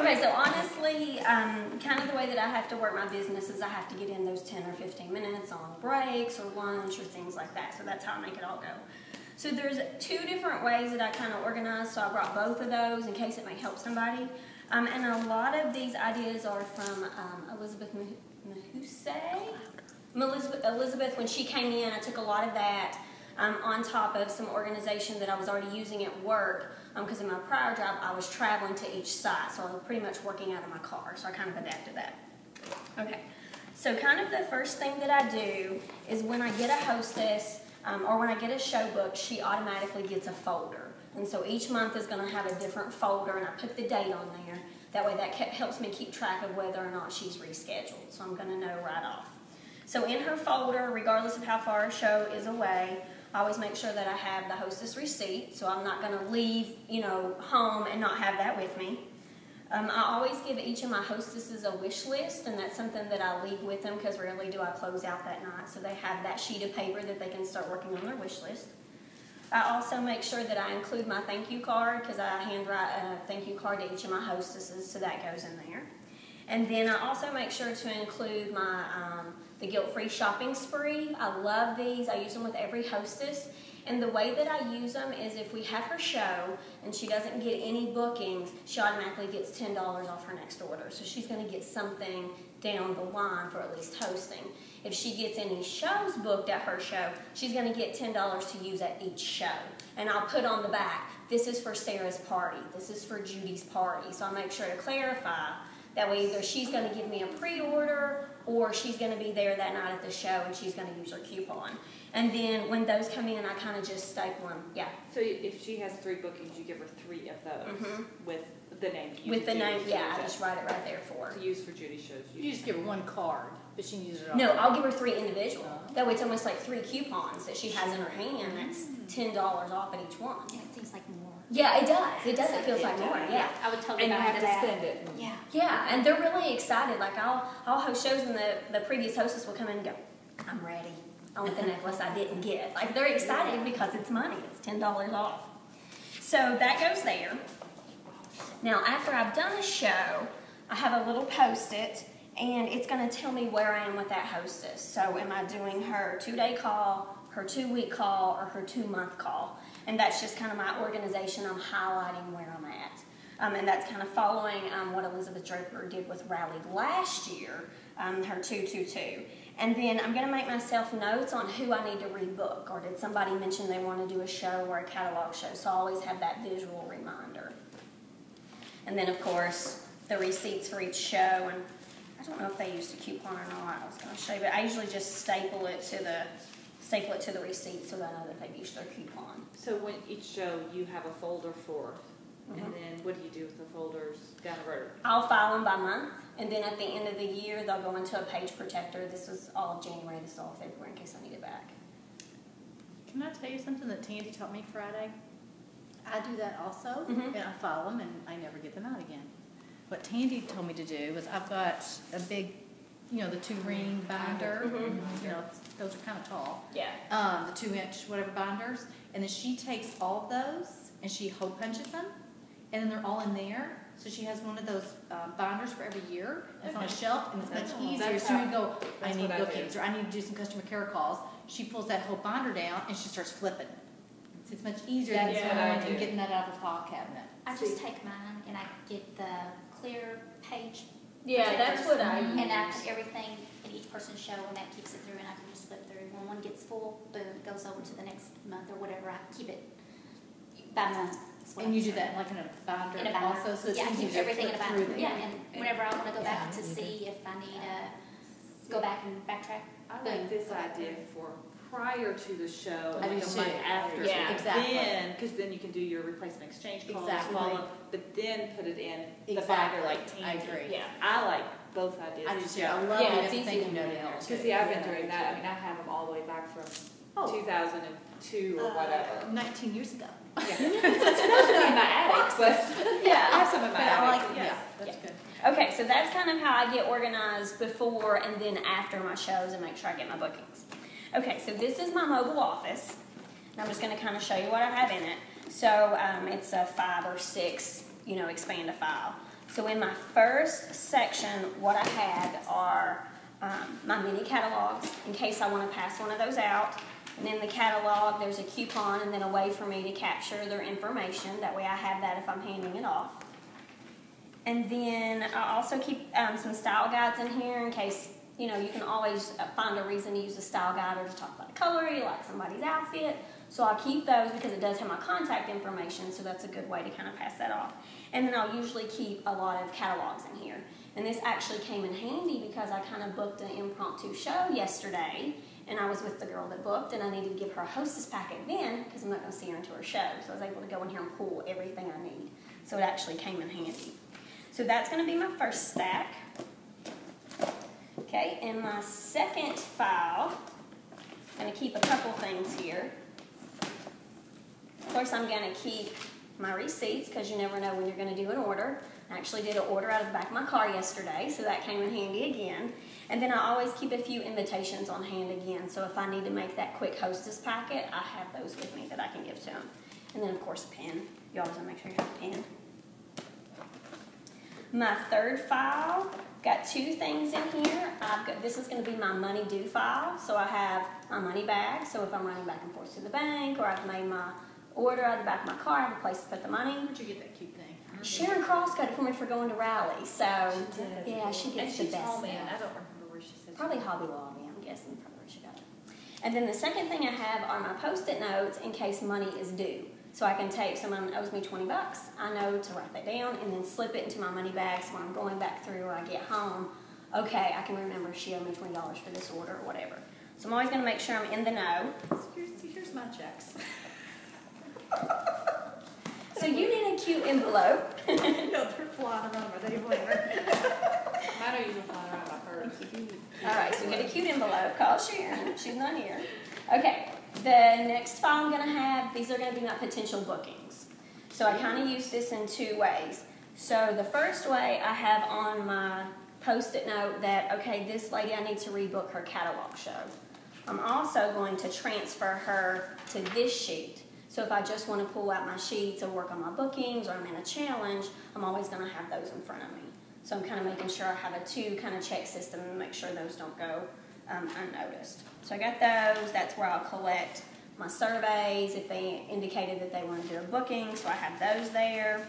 Okay, so honestly, kind of the way that I have to work my business is I have to get in those 10 or 15 minutes on breaks or lunch or things like that. So that's how I make it all go. So there's 2 different ways that I kind of organize. So I brought both of those in case it may help somebody. And a lot of these ideas are from Elizabeth Elizabeth, when she came in, I took a lot of that on top of some organization that I was already using at work, because in my prior job I was traveling to each site, so I was pretty much working out of my car, so I kind of adapted that. Okay, so kind of the first thing that I do is when I get a hostess or when I get a show book, she automatically gets a folder. And so each month is going to have a different folder, and I put the date on there. That way that helps me keep track of whether or not she's rescheduled, so I'm going to know right off. So in her folder, regardless of how far a show is away, I always make sure that I have the hostess receipt, so I'm not going to leave, home and not have that with me. I always give each of my hostesses a wish list, and that's something that I leave with them because rarely do I close out that night, so they have that sheet of paper that they can start working on their wish list. I also make sure that I include my thank you card because I handwrite a thank you card to each of my hostesses, so that goes in there. And then I also make sure to include my the guilt-free shopping spree. I love these. I use them with every hostess. And the way that I use them is if we have her show and she doesn't get any bookings, she automatically gets $10 off her next order. So she's going to get something down the line for at least hosting. If she gets any shows booked at her show, she's going to get $10 to use at each show. And I'll put on the back, this is for Sarah's party, this is for Judy's party. So I make sure to clarify. That way either she's going to give me a pre-order or she's going to be there that night at the show and she's going to use her coupon. And then when those come in, I kind of just staple them. Yeah. So if she has 3 bookings, you give her 3 of those with the name. With the name, yeah, I just write it right there for her. To use for Judy's shows. You just give her 1 card, but she can use it all. No, I'll give her 3 individual. That way it's almost like 3 coupons that she has in her hand. That's $10 off at each one. Yeah, it seems like more. Yeah, it does. It does. It feels like more. Yeah. I would totally And you buy have into to that. spend it. Yeah. Yeah, and they're really excited. Like I'll host shows and the previous hostess will come in and go, I'm ready. I want the necklace I didn't get. Like they're excited because it's money. It's $10 off. So that goes there. Now after I've done a show, I have a little post-it and it's going to tell me where I am with that hostess. So am I doing her 2-day call, her 2-week call, or her 2-month call? And that's just kind of my organization. I'm highlighting where I'm at. And that's kind of following what Elizabeth Draper did with Rally last year, her 222. And then I'm going to make myself notes on who I need to rebook, or did somebody mention they want to do a show or a catalog show. So I always have that visual reminder. And then, of course, the receipts for each show. And I don't know if they used a coupon or not. I was going to show you, but I usually just staple it to the receipt so that I know that they've used their coupon. So when each show you have a folder for, and then what do you do with the folders down the road? I'll file them by month, and then at the end of the year, they'll go into a page protector. This is all of January, this is all of February in case I need it back. Can I tell you something that Tandy taught me Friday? I do that also, and I file them, and I never get them out again. What Tandy told me to do was I've got a big, the 2-ring binder. Those are kind of tall. Yeah. The 2-inch whatever binders, and then she takes all of those and she hole punches them, and then they're all in there. So she has one of those binders for every year. It's on a shelf, and it's much easier. So you go, I need bookings, or I need to do some customer care calls. She pulls that whole binder down and she starts flipping. So it's much easier than going and getting that out of the file cabinet. I just take mine and I get the clear page. Yeah, that's what I use. And I put everything in each person's show, and that keeps it through, and I can just flip through. When one gets full, boom, it goes over to the next month or whatever. I keep it by month. And you do that like in a binder, also, so it's I easy keep to everything in a flip binder. through Yeah, and whenever I want to go back to see if I need to go back and backtrack, I like this idea for prior to the show I and do like a too. month after. Yeah, exactly. Because then you can do your replacement exchange calls, Exactly. follow, but then put it in the Exactly. binder like Tandy. I agree. Yeah. I like both ideas. I do too. I love Yeah, it. it's easy Thank to you, know Nobody now. else. Because see, I've been doing that. I mean, I have them all the way back from 2002 or whatever. 19 years ago. Yeah. It's mostly in my attic, but I have some in my But I attic. like, yes. that's good. Okay, so that's kind of how I get organized before and then after my shows and make sure I get my bookings. Okay, so this is my mobile office. And I'm just going to kind of show you what I have in it. So it's a 5 or 6, expand a file. So in my first section, what I had are my mini catalogs, in case I want to pass one of those out. And in the catalog, there's a coupon and then a way for me to capture their information. That way I have that if I'm handing it off. And then I also keep some style guides in here in case, you know, you can always find a reason to use a style guide or to talk about a color, you like somebody's outfit. So I'll keep those because it does have my contact information, so that's a good way to kind of pass that off. And then I'll usually keep a lot of catalogs in here. And this actually came in handy because I kind of booked an impromptu show yesterday, and I was with the girl that booked, and I needed to give her a hostess packet then because I'm not going to see her into her show. So I was able to go in here and pull everything I need. So it actually came in handy. So that's going to be my first stack. Okay, in my second file, I'm going to keep a couple things here. Of course, I'm going to keep my receipts because you never know when you're going to do an order. I actually did an order out of the back of my car yesterday, so that came in handy again. And then I always keep a few invitations on hand again, so if I need to make that quick hostess packet, I have those with me that I can give to them. And then, of course, a pen. You always want to make sure you have a pen. My third file, got two things in here. This is going to be my money due file. So I have my money bag. So if I'm running back and forth to the bank or I've made my order out of the back of my car, I have a place to put the money. Where'd you get that cute thing? Sharon Cross got it for me for going to rally. So yeah, she And gets she the best told me, stuff. and I don't remember where she said. Probably Hobby Lobby, I'm guessing. Probably where she got it. And then the second thing I have are my Post-it notes in case money is due. So I can take, someone owes me $20, I know to write that down and then slip it into my money bag so when I'm going back through or I get home, okay, I can remember she owed me $20 for this order or whatever. So I'm always going to make sure I'm in the know. Here's my checks. So you need a cute envelope. No, they're flying around. Are they whatever? Mine are usually flying around my purse. All right, so get a cute envelope. Call Sharon. She's not here. Okay, the next file I'm going to have, these are going to be my potential bookings. So I kind of use this in two ways. So the first way I have on my Post-it note that, okay, this lady, I need to rebook her catalog show. I'm also going to transfer her to this sheet. So if I just want to pull out my sheets or work on my bookings or I'm in a challenge, I'm always going to have those in front of me. So I'm kind of making sure I have a two kind of check system and make sure those don't go unnoticed. So I got those. That's where I'll collect my surveys if they indicated that they want to do a booking. So I have those there.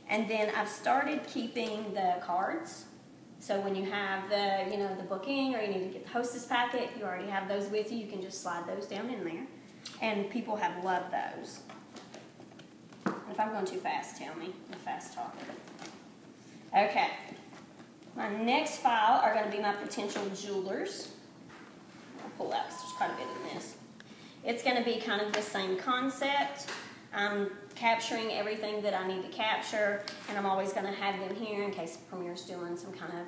And then I've started keeping the cards. So when you have the, the booking or you need to get the hostess packet, you already have those with you. You can just slide those down in there. And people have loved those. And if I'm going too fast, tell me. I'm a fast talker. Okay. My next file are going to be my potential jewelers. I'll pull out because there's quite a bit in this. It's going to be kind of the same concept. I'm capturing everything that I need to capture, and I'm always going to have them here in case Premier's doing some kind of,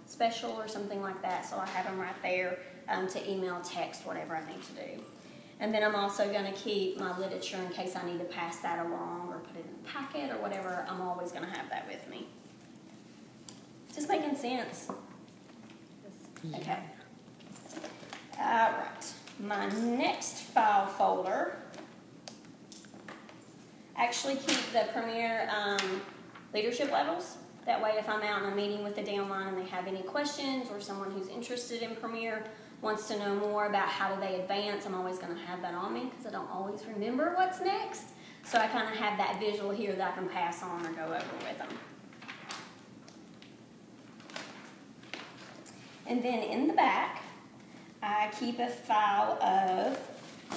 special or something like that. So I have them right there to email, text, whatever I need to do. And then I'm also going to keep my literature in case I need to pass that along or put it in a packet or whatever. I'm always going to have that with me. Just making sense. Okay. All right. My next file folder, actually keep the Premier leadership levels. That way if I'm out in a meeting with the downline and they have any questions or someone who's interested in Premier wants to know more about how do they advance, I'm always going to have that on me because I don't always remember what's next. So I kind of have that visual here that I can pass on or go over with them. And then in the back, I keep a file of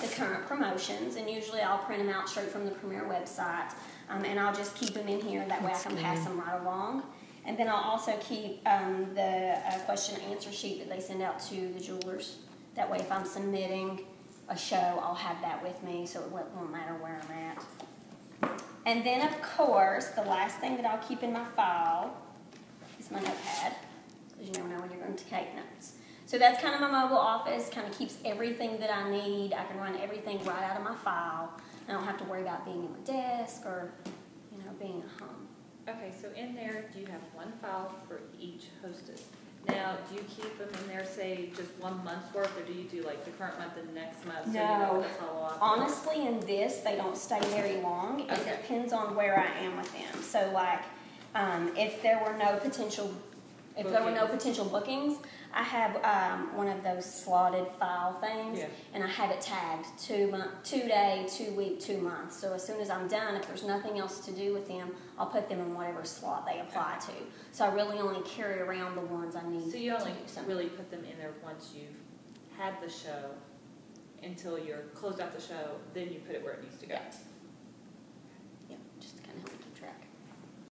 the current promotions, and usually I'll print them out straight from the Premier website, and I'll just keep them in here. That way I can pass them right along. And then I'll also keep the question and answer sheet that they send out to the jewelers. That way if I'm submitting a show, I'll have that with me so it won't matter where I'm at. And then, of course, the last thing that I'll keep in my file is my notepad, because you never know when you're going to take notes. So that's kind of my mobile office, kind of keeps everything that I need. I can run everything right out of my file. I don't have to worry about being at my desk or, being at home. Okay, so in there, do you have one file for each hostess? Now, do you keep them in there, say, just 1 month's worth, or do you do like the current month and next month? So you know what to follow up? Honestly, in this, they don't stay very long. It depends on where I am with them. So, like, If there were no potential bookings, I have one of those slotted file things, Yeah. and I have it tagged 2 day, 2 week, 2 months. So as soon as I'm done, if there's nothing else to do with them, I'll put them in whatever slot they apply to. So I really only carry around the ones I need. So you only to do something. really put them in there once you've had the show until you're closed out the show, then you put it where it needs to go. Yeah.